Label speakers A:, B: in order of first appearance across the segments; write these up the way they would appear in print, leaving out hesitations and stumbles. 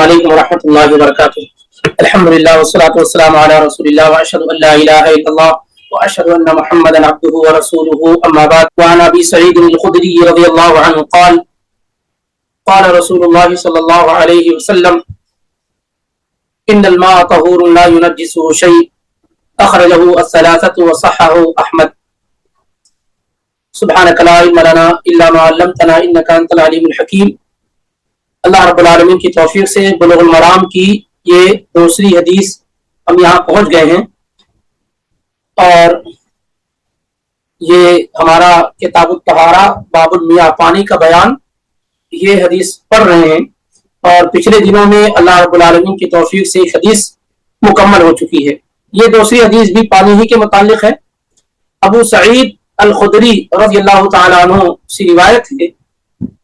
A: علیکم ورحمۃ اللہ وبرکاتہ. الحمد للہ والصلاة والسلام علی رسول اللہ واشهد ان لا الہ الا اللہ واشهد ان محمدا عبده ورسوله. اما بعد. وعن ابي سعيد الخدري رضي الله عنه قال قال رسول الله صلى الله عليه وسلم ان الماء طهور لا ينجسه شيء اخرجه الثلاثة وصححه احمد. سبحانك لا علم لنا الا ما علمتنا انك انت العليم الحكيم. اللہ رب العالمین کی توفیق سے بلوغ المرام کی یہ دوسری حدیث ہم یہاں پہنچ گئے ہیں اور یہ ہمارا کتاب الطہارہ باب المیاہ پانی کا بیان یہ حدیث پڑھ رہے ہیں. اور پچھلے دنوں میں اللہ رب العالمین کی توفیق سے ایک حدیث مکمل ہو چکی ہے. یہ دوسری حدیث بھی پانی ہی کے متعلق ہے. ابو سعید الخدری رضی اللہ تعالیٰ عنہ سے روایت ہے.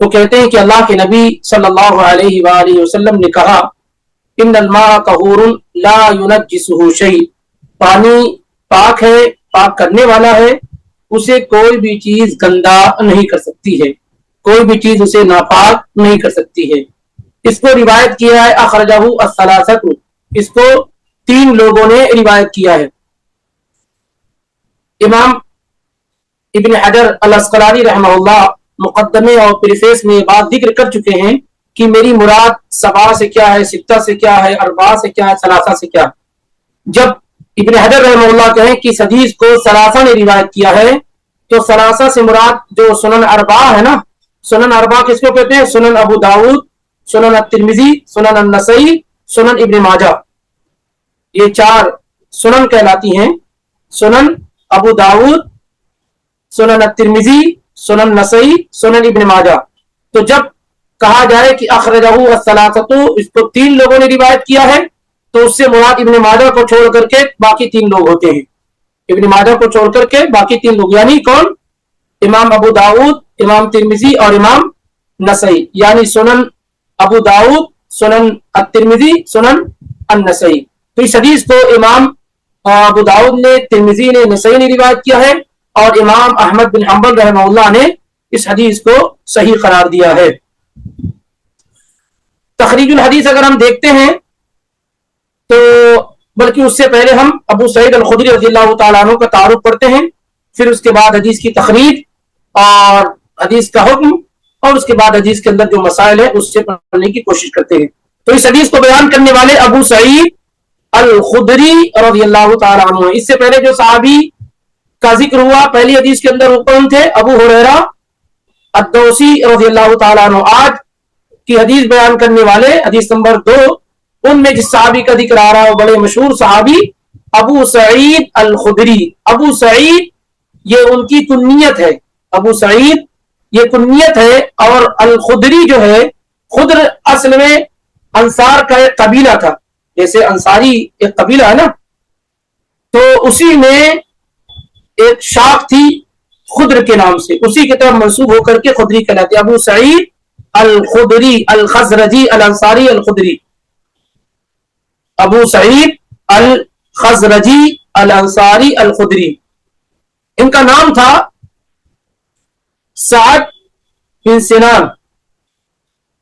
A: وہ کہتے ہیں کہ اللہ کے نبی صلی اللہ علیہ وآلہ وسلم نے کہا ان الماء طہور لا ينجسه شيء. پانی پاک ہے، پاک کرنے والا ہے، اسے کوئی بھی چیز گندا نہیں کر سکتی ہے، کوئی بھی چیز اسے ناپاک نہیں کر سکتی ہے. اس کو روایت کیا ہے اخرجہ الثلاثہ، اس کو 3 لوگوں نے روایت کیا ہے. امام ابن حجر العسقلانی رحمہ اللہ مقدمے اور پریفیس میں یہ بات ذکر کر چکے ہیں کہ میری مراد سبا سے کیا ہے، ستہ سے کیا ہے، اربع سے کیا ہے، ثلاثہ سے کیا ہے. جب ابن حجر رحمہ اللہ کہیں کہ اس حدیث کو ثلاثہ نے روایت کیا ہے تو ثلاثہ سے مراد جو سنن اربع ہے نا، سنن اربع کس کو کہتے ہیں؟ سنن ابو داؤد، سنن الترمذی، سنن النسائی، سنن ابن ماجہ. یہ 4 سنن کہلاتی ہیں. سنن ابو داؤد، سنن الترمذی، سنن نسائی، سنن ابن ماجہ. تو جب کہا جائے کہ اخرجہ الثلاثہ، اس کو 3 لوگوں نے روایت کیا ہے تو اس سے مراد ابن ماجہ کو چھوڑ کر کے باقی 3 لوگ ہوتے ہیں. ابن ماجہ کو چھوڑ کر کے باقی 3 لوگ یعنی کون؟ امام ابو داؤد، امام ترمذی اور امام نسائی. یعنی سنن ابو داؤد، سنن الترمذی، سنن النسائی. تو اس حدیث کو امام ابو داؤد نے، ترمذی نے، نسائی نے روایت کیا ہے اور امام احمد بن حنبل رحمہ اللہ نے اس حدیث کو صحیح قرار دیا ہے. تخریج الحدیث اگر ہم دیکھتے ہیں تو بلکہ اس سے پہلے ہم ابو سعید الخدری رضی اللہ تعالیٰ عنہ کا تعارف پڑھتے ہیں، پھر اس کے بعد حدیث کی تخریج اور حدیث کا حکم اور اس کے بعد حدیث کے اندر جو مسائل ہیں اس سے پڑھنے کی کوشش کرتے ہیں. تو اس حدیث کو بیان کرنے والے ابو سعید الخدری رضی اللہ تعالیٰ عنہ. اس سے پہلے جو صحابی کا ذکر ہوا پہلی حدیث کے اندر وہ کون تھے؟ ابو ہریرہ الدوسی رضی اللہ تعالیٰ عنہ. آج کی حدیث بیان کرنے والے حدیث نمبر 2، ان میں جس صحابی کا ذکر آ رہا ہے وہ بڑے مشہور صحابی ابو سعید الخدری. ابو سعید یہ ان کی کنیت ہے، ابو سعید یہ کنیت ہے. اور الخدری جو ہے، خدر اصل میں انصار کا ایک قبیلہ تھا، جیسے انصاری ایک قبیلہ ہے نا، تو اسی میں ایک شاخ تھی خدر کے نام سے، اسی کی طرف منسوب ہو کر کے خدری کہلاتے. ابو سعید الخدری الخزرجی الانصاری الخدری، ابو سعید الخزرجی الانصاری الخدری. ان کا نام تھا سعد بن سنان.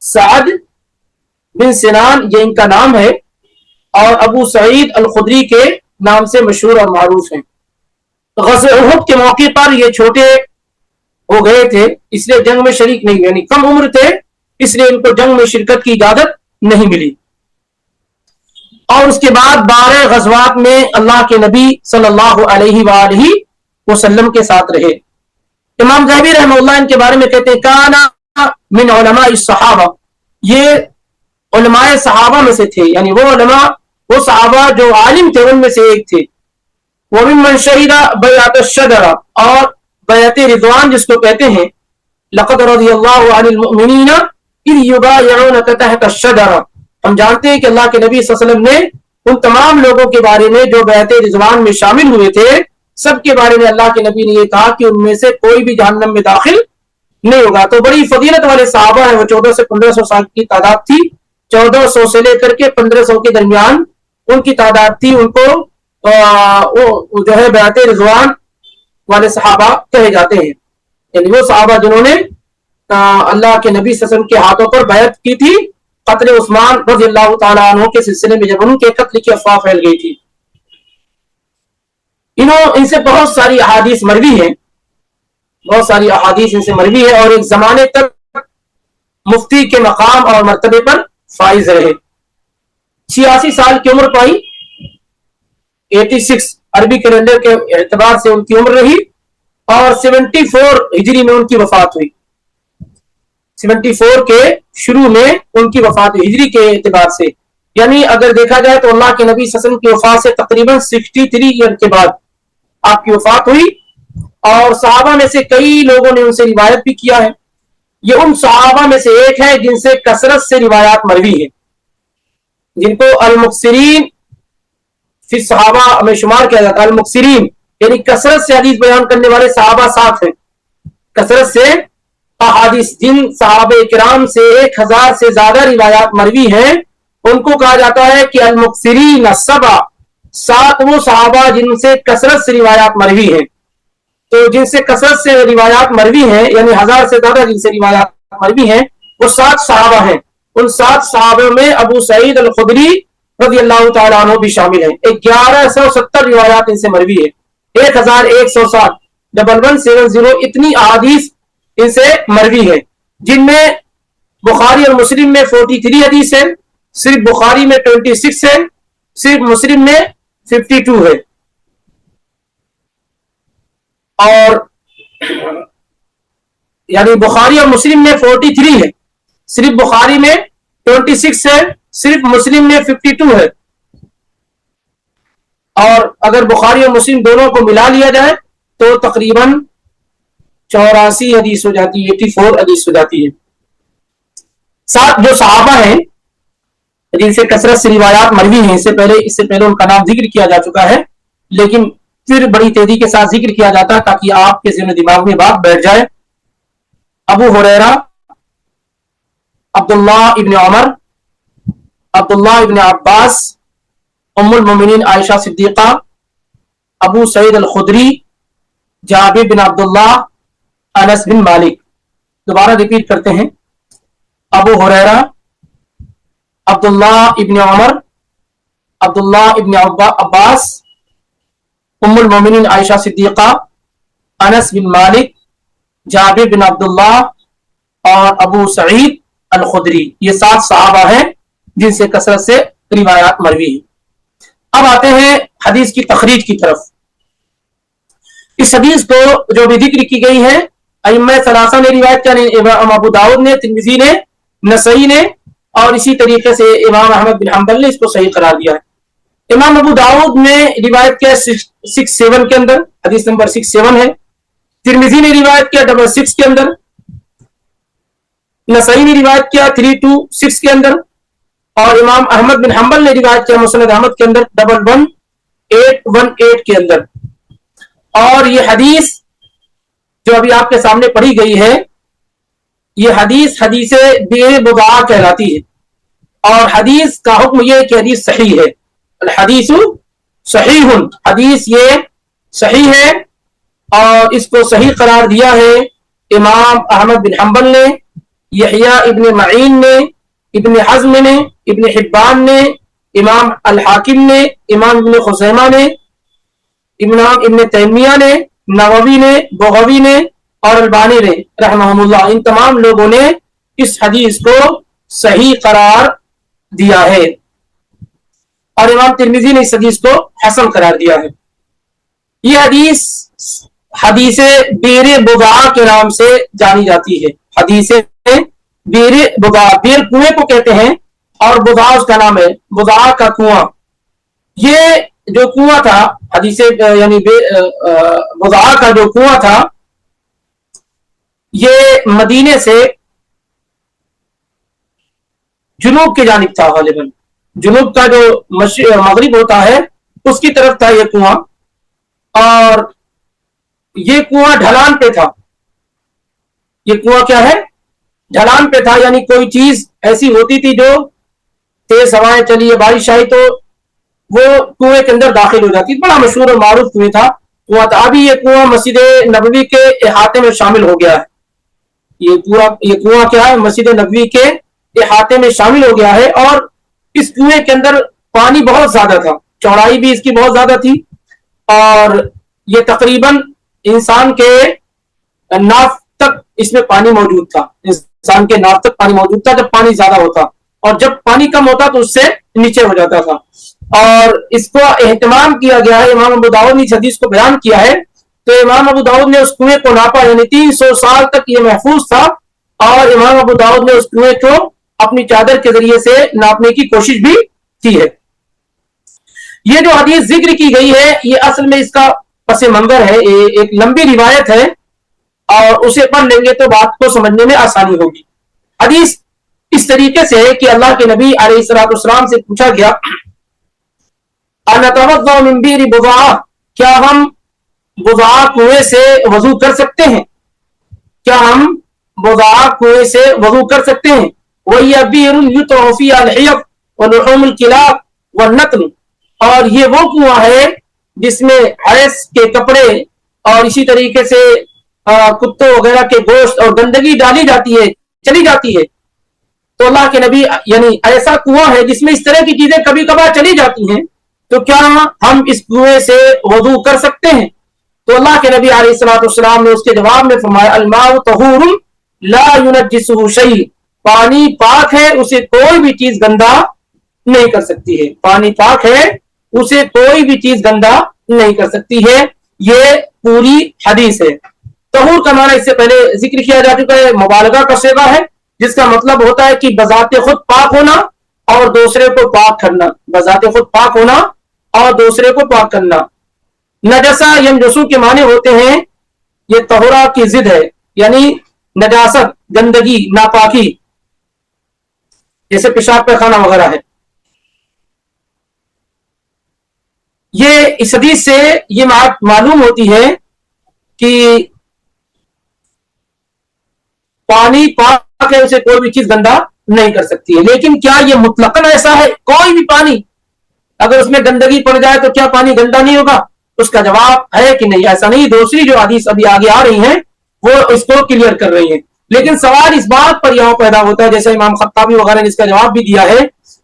A: سعد بن سنان یہ ان کا نام ہے اور ابو سعید الخدری کے نام سے مشہور اور معروف ہیں. غزوہ احد کے موقع پر یہ چھوٹے ہو گئے تھے، اس لیے جنگ میں شریک نہیں، یعنی کم عمر تھے، اس لیے ان کو جنگ میں شرکت کی اجازت نہیں ملی. اور اس کے بعد 12 غزوات میں اللہ کے نبی صلی اللہ علیہ وآلہ وسلم کے ساتھ رہے. امام ذہبی رحمہ اللہ ان کے بارے میں کہتے ہیں کانا من علماء الصحابہ، یہ علماء صحابہ میں سے تھے، یعنی وہ علماء، وہ صحابہ جو عالم تھے ان میں سے ایک تھے. وممن شہد بیعت الشجرہ، اور بیعت رضوان جس کو کہتے ہیں. لقد رضی اللہ عن المؤمنین اذ یبایعونک تحت الشجرہ، ہم جانتے ہیں کہ اللہ کے نبی صلی اللہ علیہ وسلم نے ان تمام لوگوں کے بارے میں جو بیعت رضوان میں شامل ہوئے تھے سب کے بارے میں اللہ کے نبی نے یہ کہا کہ ان میں سے کوئی بھی جہنم میں داخل نہیں ہوگا. تو بڑی فضیلت والے صحابہ ہیں. وہ 1400 سے 1500 سال کی تعداد تھی، 1400 سے لے کر کے 1500 کے درمیان ان کی تعداد تھی. ان کو وہ جو ہے بیعت رضوان والے صحابہ کہے جاتے ہیں، یعنی وہ صحابہ جنہوں نے اللہ کے نبی صلی اللہ علیہ وسلم کے ہاتھوں پر بیعت کی تھی قتل عثمان رضی اللہ تعالیٰ عنہ کے سلسلے میں جب ان کے قتل کی افواہ پھیل گئی تھی. ان سے بہت ساری احادیث مروی ہیں، بہت ساری احادیث ان سے مروی ہے، اور ایک زمانے تک مفتی کے مقام اور مرتبے پر فائز رہے. 86 سال کی عمر پائی، 86 عربی کیلنڈر کے اعتبار سے ان کی عمر رہی، اور 74 ہجری میں ان کی وفات ہوئی. 74 کے شروع میں ان کی وفات ہوئی ہجری کے اعتبار سے. یعنی اگر دیکھا جائے تو اللہ کے نبی صلی اللہ علیہ وسلم کی وفات سے تقریباً 63 ایئر کے بعد آپ کی وفات ہوئی. اور صحابہ میں سے کئی لوگوں نے ان سے روایت بھی کیا ہے. یہ ان صحابہ میں سے ایک ہے جن سے کثرت سے روایات مروی ہیں، جن کو المکثرین فی صحابہ میں شمار کیا جاتا ہے. المکثرین یعنی کثرت سے حدیث بیان کرنے والے صحابہ 7 ہیں. کثرت سے احادیث، جن صحابہ کرام سے 1000 سے زیادہ روایات مروی ہیں، ان کو کہا جاتا ہے کہ المکثرین السبع، 7 وہ صحابہ جن سے کثرت سے روایات مروی ہیں. تو جن سے کثرت سے روایات مروی ہیں، یعنی 1000 سے زیادہ جن سے روایات مروی ہیں، وہ 7 صحابہ ہیں. ان 7 صحابوں میں ابو سعید الخدری رضی اللہ تعالیٰ عنہ بھی شامل ہیں. 1170 روایات ان سے مروی ہے. 1160 1170 اتنی احادیث ان سے مروی ہے، جن میں بخاری اور مسلم میں 43 حدیث ہے، صرف بخاری میں 26 ہے، صرف مسلم میں 52 ہے. اور یعنی بخاری اور مسلم میں 43 ہے، صرف بخاری میں 26 ہے، صرف مسلم میں 52 ہے. اور اگر بخاری اور مسلم دونوں کو ملا لیا جائے تو تقریباً 84 حدیث ہو جاتی ہے، 84 حدیث ہو جاتی ہے. 7 جو صحابہ ہیں جن سے کثرت سے روایات مروی ہیں، اس سے پہلے ان کا نام ذکر کیا جا چکا ہے، لیکن پھر بڑی تیزی کے ساتھ ذکر کیا جاتا ہے تاکہ آپ کے ذہن دماغ میں بات بیٹھ جائے. ابو ہریرہ، عبداللہ ابن عمر، عبداللہ ابن عباس، ام المومنین عائشہ صدیقہ، ابو سعید الخدری، جابر بن عبداللہ، انس بن مالک. دوبارہ ریپیٹ کرتے ہیں: ابو ہریرہ، عبداللہ ابن عمر، عبداللہ ابن عباس، ام المومنین عائشہ صدیقہ، انس بن مالک، جابر بن عبداللہ اور ابو سعید الخدری. یہ 7 صحابہ ہیں جن سے کثرت سے روایات مروی ہیں. اب آتے ہیں حدیث کی تخریج کی طرف. اس حدیث کو جو بھی ذکر کی گئی ہے، ائمہ ثلاثہ نے روایت کیا، امام ابو داؤد نے، ترمذی نے، نسائی نے، اور اسی طریقے سے امام احمد بن حنبل نے اس کو صحیح قرار دیا ہے. امام ابو داؤد نے روایت کیا 67 کے اندر، حدیث نمبر 67 ہے. ترمذی نے روایت کیا 66 کے اندر، نسائی نے روایت کیا 326 کے اندر، اور امام احمد بن حنبل نے روایت کیا مسند احمد کے اندر 11818 کے اندر. اور یہ حدیث جو ابھی آپ کے سامنے پڑھی گئی ہے، یہ حدیث بے بضاعہ کہلاتی ہے. اور حدیث کا حکم یہ ہے کہ حدیث صحیح ہے. الحدیث صحیح، حدیث یہ صحیح ہے، اور اس کو صحیح قرار دیا ہے امام احمد بن حنبل نے، یحییٰ ابن معین نے، ابن حزم نے، ابن حبان نے، امام الحاکم نے، امام ابن خزیمہ نے، امام ابن تیمیہ نے، نووی نے، بغوی نے اور البانی نے رحمہم اللہ. ان تمام لوگوں نے اس حدیث کو صحیح قرار دیا ہے، اور امام ترمذی نے اس حدیث کو حسن قرار دیا ہے. یہ حدیث بیر بضاعہ کے نام سے جانی جاتی ہے. حدیث بیر بضاعہ، بیر کنویں کو کہتے ہیں، اور بضاعہ اس کا نام ہے، بضاعہ کا کنواں. یہ جو کنواں تھا، حدیث یعنی بضاعہ کا جو کنواں تھا، یہ مدینے سے جنوب کی جانب تھا. غالباً جنوب کا جو مغرب ہوتا ہے اس کی طرف تھا یہ کنواں، اور یہ کنواں ڈھلان پہ تھا. یہ کنواں کیا ہے؟ ڈھلان پہ تھا. یعنی کوئی چیز ایسی ہوتی تھی جو تیز ہوائیں چلی یا بارش آئی تو وہ کنویں کے اندر داخل ہو جاتی. بڑا مشہور اور معروف کنواں تھا. ابھی یہ کنواں مسجد نبوی کے احاطے میں شامل ہو گیا ہے. یہ کنواں کیا ہے؟ مسجد نبوی کے احاطے میں شامل ہو گیا ہے، اور اس کنویں کے اندر پانی بہت زیادہ تھا، چوڑائی بھی اس کی بہت زیادہ تھی، اور یہ تقریباً انسان کے ناف تک اس میں پانی موجود تھا، انسان کے ناف تک پانی موجود تھا جب پانی زیادہ ہوتا، اور جب پانی کم ہوتا تو اس سے نیچے ہو جاتا تھا۔ اور اس کو اہتمام کیا گیا ہے، امام ابو داؤد نے اس حدیث کو بیان کیا ہے، تو امام ابو داؤد نے اس کنویں کو ناپا، یعنی 300 سال تک یہ محفوظ تھا، اور امام ابو داؤد نے اس کنویں کو اپنی چادر کے ذریعے سے ناپنے کی کوشش بھی کی ہے۔ یہ جو حدیث ذکر کی گئی ہے یہ اصل میں اس کا پس منظر ہے، ایک لمبی روایت ہے، اور اسے پڑھ لیں گے تو بات کو سمجھنے میں آسانی ہوگی۔ حدیث اس طریقے سے ہے کہ اللہ کے نبی علیہ الصلوۃ والسلام سے پوچھا گیا، انتوضا من بئر بضاعہ، کیا ہم بضاعہ کنویں سے وضو کر سکتے ہیں؟ کیا ہم بضاعہ کنویں سے وضو کر سکتے ہیں؟ وَهِيَ بِئْرٌ يُطْرَحُ فِيهَا الْحِيَضُ وَلُحُومُ الْكِلَابِ وَالنَّتْنُ، اور یہ وہ کنواں ہے جس میں حیض کے کپڑے اور اسی طریقے سے کتوں وغیرہ کے گوشت اور گندگی ڈالی جاتی ہے، چلی جاتی ہے۔ تو اللہ کے نبی، یعنی ایسا کنواں ہے جس میں اس طرح کی چیزیں کبھی کبھار چلی جاتی ہیں، تو کیا ہم اس کنویں سے وضو کر سکتے ہیں؟ تو اللہ کے نبی علیہ الصلوۃ والسلام نے اس کے جواب میں فرمایا، الماء طہور لا ينجسه شیء، پانی پاک ہے، اسے کوئی بھی چیز گندا نہیں کر سکتی ہے، پانی پاک ہے، اسے کوئی بھی چیز گندا نہیں کر سکتی ہے۔ یہ پوری حدیث ہے۔ طہور کا معنی اس سے پہلے ذکر کیا جا چکا ہے، مبالغہ کا صیغہ ہے، جس کا مطلب ہوتا ہے کہ بذات خود پاک ہونا اور دوسرے کو پاک کرنا، بذات خود پاک ہونا اور دوسرے کو پاک کرنا۔ نجسہ ینجسو کے معنی ہوتے ہیں، یہ طہورہ کی ضد ہے، یعنی نجاست، گندگی، ناپاکی، جیسے پیشاب پیخانہ وغیرہ ہے۔ یہ اس حدیث سے یہ معلوم ہوتی ہے کہ پانی پاک ہے، اسے کوئی بھی چیز گندا نہیں کر سکتی ہے۔ لیکن کیا یہ مطلقاً ایسا ہے؟ کوئی بھی پانی اگر اس میں گندگی پڑ جائے تو کیا پانی گندا نہیں ہوگا؟ اس کا جواب ہے کہ نہیں، ایسا نہیں۔ دوسری جو حدیث ابھی آگے آ رہی ہیں وہ اس کو کلیئر کر رہی ہیں، لیکن سوال اس بات پر یہاں پیدا ہوتا ہے، جیسے امام خطابی وغیرہ نے اس کا جواب بھی دیا ہے،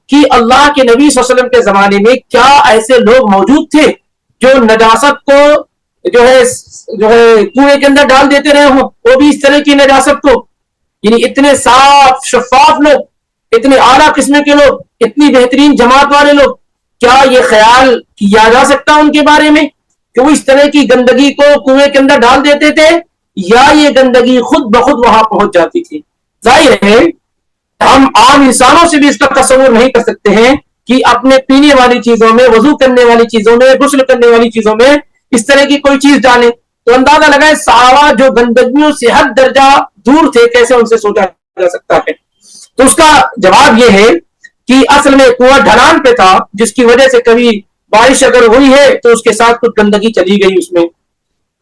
A: کہ اللہ کے نبی صلی اللہ علیہ وسلم کے زمانے میں کیا ایسے لوگ موجود تھے جو نجاست کو جو ہے کنویں کے اندر ڈال دیتے رہے ہوں، وہ بھی اس طرح کی نجاست کو؟ یعنی اتنے صاف شفاف لوگ، اتنے اعلیٰ قسم کے لوگ، اتنی بہترین جماعت والے لوگ، کیا یہ خیال کیا جا سکتا ان کے بارے میں کہ وہ اس طرح کی گندگی کو کنویں کے اندر ڈال دیتے تھے، یا یہ گندگی خود بخود وہاں پہنچ جاتی تھی؟ ظاہر ہے ہم عام انسانوں سے بھی اس کا تصور نہیں کر سکتے ہیں کہ اپنے پینے والی چیزوں میں، وضو کرنے والی چیزوں میں، غسل کرنے والی چیزوں میں اس طرح کی کوئی چیز ڈالیں۔ تو اندازہ لگائے صحابہ جو گندگیوں سے حد درجہ دور تھے، کیسے ان سے سوچا جا سکتا ہے؟ تو اس کا جواب یہ ہے کہ اصل میں کنواں ڈھلان پہ تھا، جس کی وجہ سے کبھی بارش اگر ہوئی ہے تو اس کے ساتھ کچھ گندگی چلی گئی، اس میں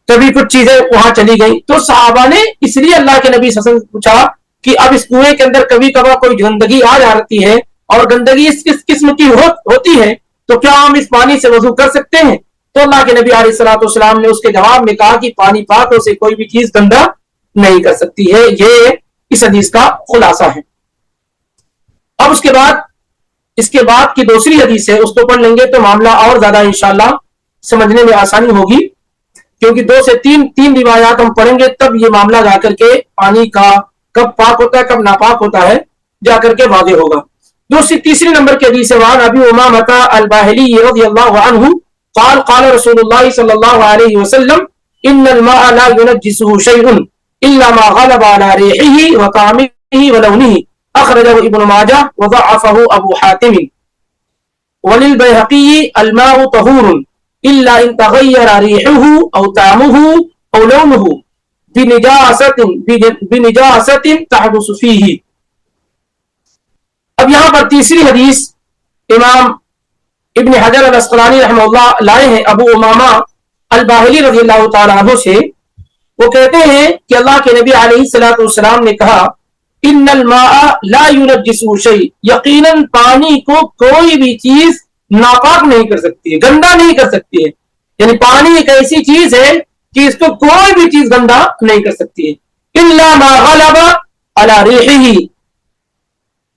A: کبھی کچھ چیزیں وہاں چلی گئی، تو صحابہ نے اس لیے اللہ کے نبی صلی اللہ علیہ وسلم سے پوچھا کہ اب اس کنویں کے اندر کبھی کبھار کوئی گندگی آ جاتی ہے اور گندگی اس کس قسم کی ہوتی ہے، تو کیا ہم اس پانی سے وضو کر سکتے ہیں؟ تو اللہ کے نبی علیہ الصلوۃ والسلام نے اس کے جواب میں کہا کہ پانی پاک سے کوئی بھی چیز گندا نہیں کر سکتی ہے۔ یہ اس حدیث کا خلاصہ ہے۔ اب اس کے بعد کی دوسری حدیث ہے، اس کو پڑھ لیں گے تو معاملہ اور زیادہ انشاءاللہ سمجھنے میں آسانی ہوگی، کیونکہ 2 سے 3 روایات ہم پڑھیں گے، تب یہ معاملہ جا کر کے پانی کا کب پاک ہوتا ہے کب ناپاک ہوتا ہے جا کر کے واضح ہوگا۔ تیسری نمبر کی حدیث ہے، وعن ابی امامۃ الباہلی رضی اللہ عنہ قال قال رسول اللہ صلی اللہ علیہ وسلم ان الماء لا ينجسه شيء الا ما غلب على ريحه وطعمه ولونه، اخرجه ابن ماجہ وضعفه ابو حاتم، وللبيهقي الماء طهور الا ان تغير ريحه او طعمه او لونه بنجاست تحدث فيه۔ اب یہاں پر تیسری حدیث امام ابن حجر الاسقلانی رحمہ اللہ لائے ہیں ابو امامہ الباہلی رضی اللہ تعالیٰ عنہ سے۔ وہ کہتے ہیں کہ اللہ کے نبی علیہ الصلوۃ والسلام نے کہا، ان الماء لا ينجسه شيء، یقیناً پانی کو کوئی بھی چیز ناپاک نہیں کر سکتی ہے، گندا نہیں کر سکتی ہے۔ یعنی پانی ایک ایسی چیز ہے کہ اس کو کوئی بھی چیز گندا نہیں کر سکتی ہے۔ الا ما غلب على ريحه،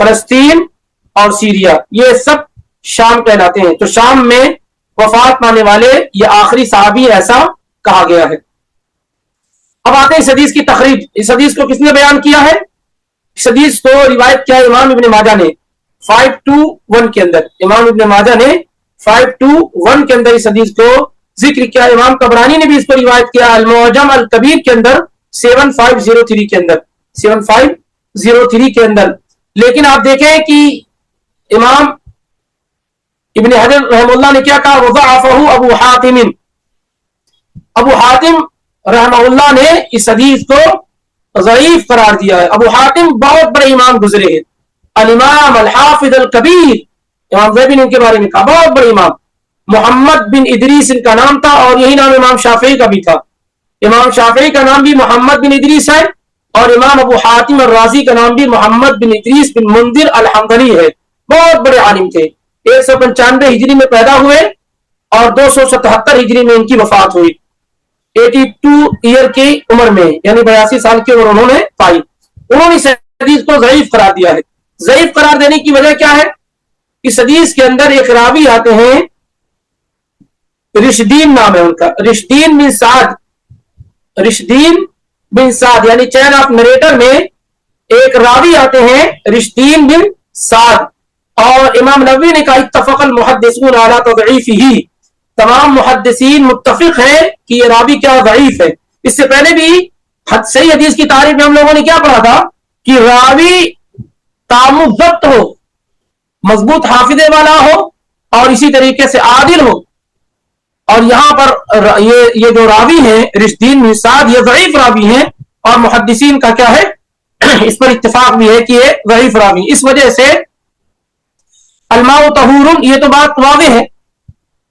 A: فلسطین اور سیریا، یہ سب شام کہلاتے ہیں. تو شام میں وفات پانے والے یہ آخری صحابی ایسا کہا گیا ہے. اب آتے ہیں اس حدیث کی تخریج. اس حدیث کو کس نے بیان کیا ہے؟ اس حدیث کو روایت کیا ہے امام ابن ماجہ نے 521 کے اندر. امام ابن ماجہ نے 521 کے اندر اس حدیث کو ذکر کیا. امام طبرانی نے بھی اس کو روایت کیا المعجم الکبیر کے اندر 7503 کے اندر 7503 کے اندر. لیکن آپ دیکھیں کہ امام ابن حجر رحم اللہ نے کیا کہا؟ وضعفہ ابو حاتم. ابو حاتم رحمہ اللہ نے اس حدیث کو ضعیف قرار دیا ہے. ابو حاتم بہت بڑے امام گزرے ہیں، الامام الحافظ الکبیر. امام زیبی نے ان کے بارے میں کہا بہت بڑے امام. محمد بن ادریس ان کا نام تھا، اور یہی نام امام شافعی کا بھی تھا. امام شافعی کا نام بھی محمد بن ادریس ہے، اور امام ابو حاتم الرازی کا نام بھی محمد بن ادریس بن منذر الحمدلی ہے. بہت بڑے عالم تھے. 195 ہجری میں پیدا ہوئے اور 277 ہجری میں ان کی وفات ہوئی. 82 ایئر کی عمر میں، یعنی 82 سال کی عمر انہوں نے پائی. انہوں نے اس حدیث کو ضعیف قرار دیا ہے. ضعیف قرار دینے کی وجہ کیا ہے؟ اس حدیث کے اندر ایک راوی آتے ہیں، رشدین نام ہے ان کا، رشدین بن سعد. رشدین بن سعد یعنی چین آف نریٹر میں ایک راوی آتے ہیں رشدین بن سعد. اور امام نووی نے کہا اتفق المحدثون علی تضعیفہ. تمام محدثین متفق ہیں کہ یہ راوی کیا ضعیف ہے. اس سے پہلے بھی صحیح حدیث کی تعریف میں ہم لوگوں نے کیا پڑھا تھا کہ راوی تام الضبط ہو، مضبوط حافظے والا ہو، اور اسی طریقے سے عادل ہو. اور یہاں پر یہ جو راوی ہیں رشدین بن سعد یہ ضعیف راوی ہیں، اور محدثین کا کیا ہے اس پر اتفاق بھی ہے کہ یہ ضعیف راوی. اس وجہ سے الماء طہور، یہ تو بات واضح ہے،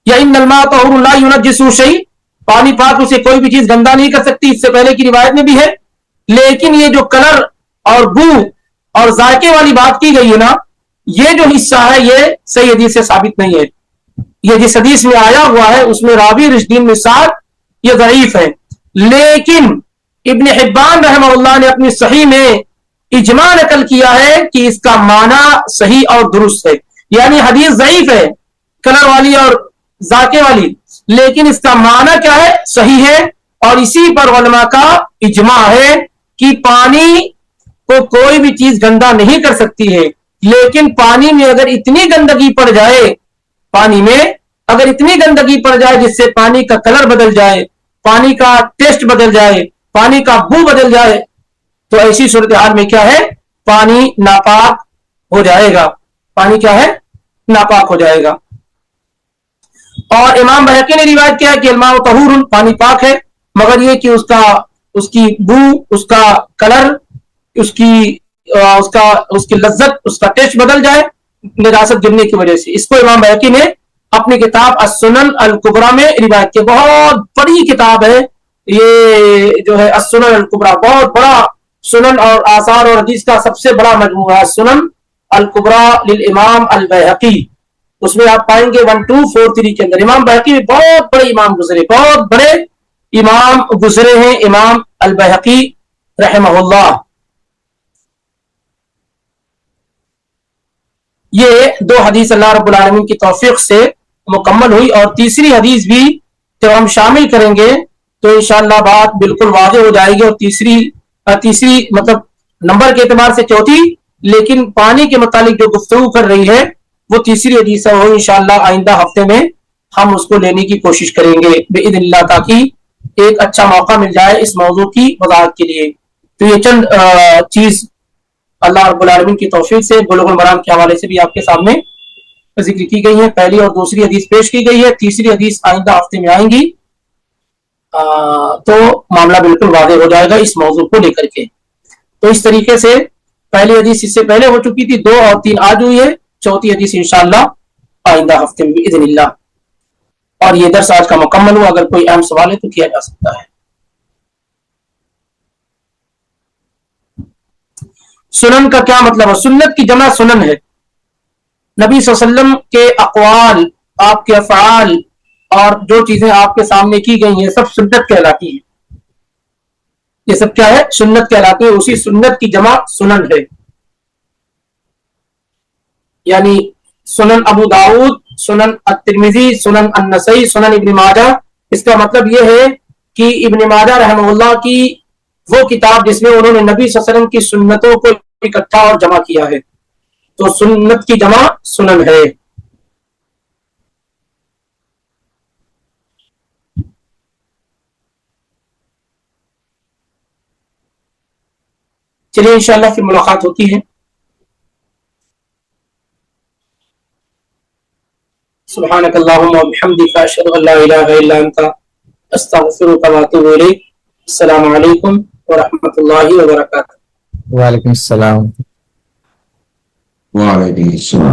A: یا ان الماء طہور لا ينجسه شيء، پانی پاک اسے کوئی بھی چیز گندا نہیں کر سکتی. اس سے پہلے کی روایت میں بھی ہے. لیکن یہ جو کلر اور بو اور ذائقے والی بات کی گئی ہے نا، یہ جو حصہ ہے یہ صحیح حدیث سے ثابت نہیں ہے. یہ جس حدیث میں آیا ہوا ہے اس میں راوی رشدین بن سعد یہ ضعیف ہے. لیکن ابن حبان رحمہ اللہ نے اپنی صحیح میں اجماع نقل کیا ہے کہ اس کا معنی صحیح اور درست ہے. یعنی حدیث ضعیف ہے کلر والی اور ذائقے والی، لیکن اس کا معنی کیا ہے؟ صحیح ہے. اور اسی پر علماء کا اجماع ہے کہ پانی کو کوئی بھی چیز گندا نہیں کر سکتی ہے. لیکن پانی میں اگر اتنی گندگی پڑ جائے، پانی میں اگر اتنی گندگی پڑ جائے جس سے پانی کا کلر بدل جائے، پانی کا ٹیسٹ بدل جائے، پانی کا بو بدل جائے، تو ایسی صورتحال میں کیا ہے؟ پانی ناپاک ہو جائے گا. پانی کیا ہے؟ ناپاک ہو جائے گا. اور امام بہقی نے روایت کیا ہے کہ الماء طہور، پانی پاک ہے، مگر یہ کہ اس کی بو، اس کا کلر، اس کی لذت، اس کا ٹیسٹ بدل جائے نجاست گرنے کی وجہ سے. اس کو امام بہقی نے اپنی کتاب السنن الکبریٰ میں روایت کی. بہت بڑی کتاب ہے یہ جو ہے السنن الکبریٰ، بہت بڑا سنن اور آثار اور حدیث کا سب سے بڑا مجموعہ السنن الکبریٰ للامام البیہقی. اس میں آپ پائیں گے 1243 کے اندر. امام بہقی بھی بہت بڑے امام گزرے، بہت بڑے امام گزرے ہیں امام البیہقی رحمہ اللہ. یہ دو حدیث اللہ رب العالمین کی توفیق سے مکمل ہوئی، اور تیسری حدیث بھی جب ہم شامل کریں گے تو انشاءاللہ بات بالکل واضح ہو جائے گی. اور تیسری مطلب نمبر کے اعتبار سے چوتھی، لیکن پانی کے متعلق جو گفتگو کر رہی ہے وہ تیسری حدیث ہے. وہ انشاءاللہ آئندہ ہفتے میں ہم اس کو لینے کی کوشش کریں گے باذن اللہ، تاکہ ایک اچھا موقع مل جائے اس موضوع کی وضاحت کے لیے. تو یہ چند چیز اللہ رب العالمین کی توفیق سے بلوغ المرام کے حوالے سے بھی آپ کے سامنے ذکر کی گئی ہے. پہلی اور دوسری حدیث پیش کی گئی ہے، تیسری حدیث آئندہ ہفتے میں آئیں گی تو معاملہ بالکل واضح ہو جائے گا اس موضوع کو لے کر کے. تو اس طریقے سے پہلی حدیث اس سے پہلے ہو چکی تھی، 2 اور 3 آج ہوئی ہے، چوتھی حدیث انشاءاللہ آئندہ ہفتے میں باذن اللہ. اور یہ درس آج کا مکمل ہوا. اگر کوئی اہم سوال ہے تو کیا جا سکتا ہے. سنن کا کیا مطلب ہے؟ سنت کی جمع سنن ہے. نبی صلی اللہ علیہ وسلم کے اقوال، آپ کے افعال اور جو چیزیں آپ کے سامنے کی گئی ہیں سب سنت کہلاتی ہیں. یہ سب کیا ہے؟ سنت کہلاتی ہے. اسی سنت کی جمع سنن ہے. یعنی سنن ابو داؤد، سنن الترمذی، سنن النسائی، سنن ابن ماجہ. اس کا مطلب یہ ہے کہ ابن ماجہ رحمہ اللہ کی وہ کتاب جس میں انہوں نے نبی صلی اللہ علیہ وسلم کی سنتوں کو اکٹھا اور جمع کیا ہے، تو سنت کی جمع سنن ہے. چلیے انشاءاللہ پھر ملاقات ہوتی ہے. سبحانک اللہم و بحمدک اشہد ان لا الہ الا انت استغفرک و اتوب الیک. السلام علیکم ورحمۃ اللہ وبرکاتہ.
B: وعلیکم السلام.
C: وعلیکم السلام.